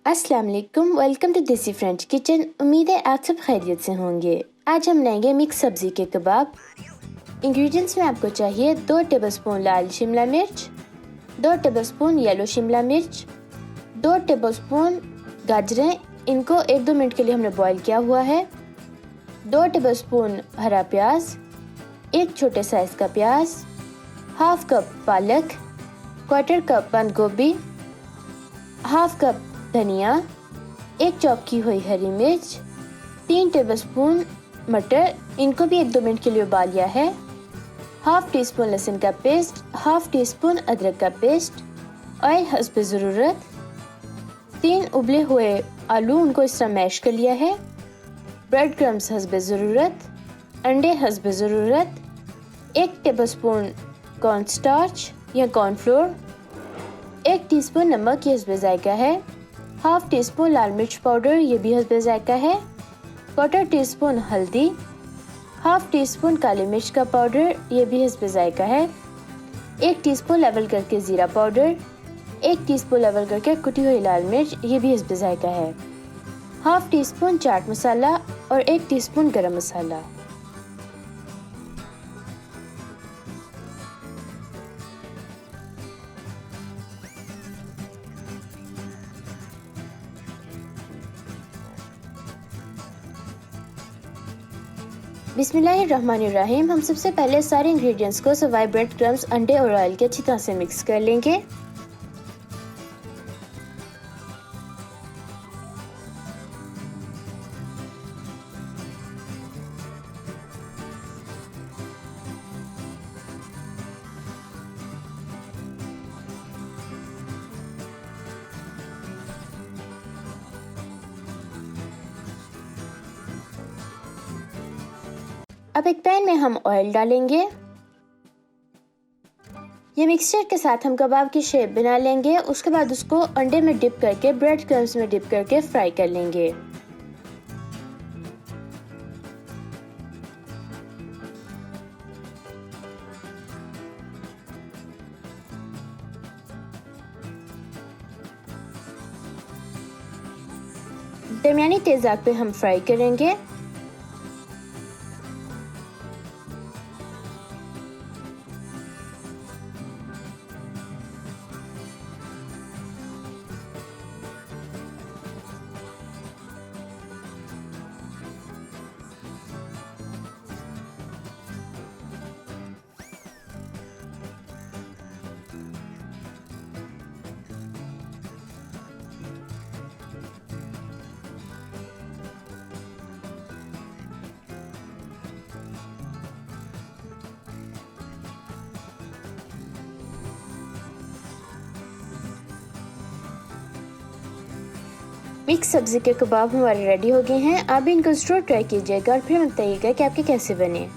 अस्सलाम वालेकुम, welcome to देसी फ्रेंच किचन। उम्मीद है आप सब खैरियत से होंगे। आज हम बनाएंगे मिक्स सब्ज़ी के कबाब। इंग्रेडिएंट्स में आपको चाहिए 2 टेबलस्पून लाल शिमला मिर्च, 2 टेबलस्पून येलो शिमला मिर्च, 2 टेबलस्पून गाजरें, इनको 1-2 मिनट के लिए हमने बॉईल किया हुआ है, 2 टेबलस्पून हरा प्याज, 1 छोटे साइज़ का प्याज, हाफ कप पालक, 1/4 कप बंद गोभी, हाफ कप धनिया, 1 चॉप की हुई हरी मिर्च, 3 टेबलस्पून मटर, इनको भी 1-2 मिनट के लिए उबाल लिया है, हाफ टी स्पून लहसुन का पेस्ट, हाफ टी स्पून अदरक का पेस्ट, ऑयल हस्ब ज़रूरत, 3 उबले हुए आलू, उनको इस तरह मैश कर लिया है, ब्रेड क्रम्स हस्ब ज़रूरत, अंडे हस्ब ज़रूरत, 1 टेबलस्पून कॉर्नस्टार्च या कॉर्नफ्लोर, 1 टीस्पून नमक, ये हस्ब ज़ायका है, हाफ टी स्पून लाल मिर्च पाउडर, ये भी हस्ब ज़ायका है, 1/4 टीस्पून हल्दी, हाफ टी स्पून काली मिर्च का पाउडर, ये भी हस्ब ज़ायका है, 1 टीस्पून लेवल करके ज़ीरा पाउडर, 1 टीस्पून लेवल करके कुटी हुई लाल मिर्च, ये भी हस्ब ज़ायका है, half tea spoon chaat masala और 1 टीस्पून गरम मसाला। बिस्मिल्लाहिर्रहमानिर्रहीम। हम सबसे पहले सारे इंग्रेडिएंट्स को सवाए ब्रेड क्रम्स, अंडे और ऑयल के अच्छी तरह से मिक्स कर लेंगे। अब एक पैन में हम ऑयल डालेंगे। ये मिक्सचर के साथ हम कबाब की शेप बना लेंगे। उसके बाद उसको अंडे में डिप करके, ब्रेड क्रम्स में डिप करके फ्राई कर लेंगे। दरमियानी तेज आंच पे हम फ्राई करेंगे। मिक्स सब्ज़ी के कबाब हमारे रेडी हो गए हैं। आप भी इनको ज़रूर ट्राई कीजिएगा और फिर बताइएगा कि आपके कैसे बने।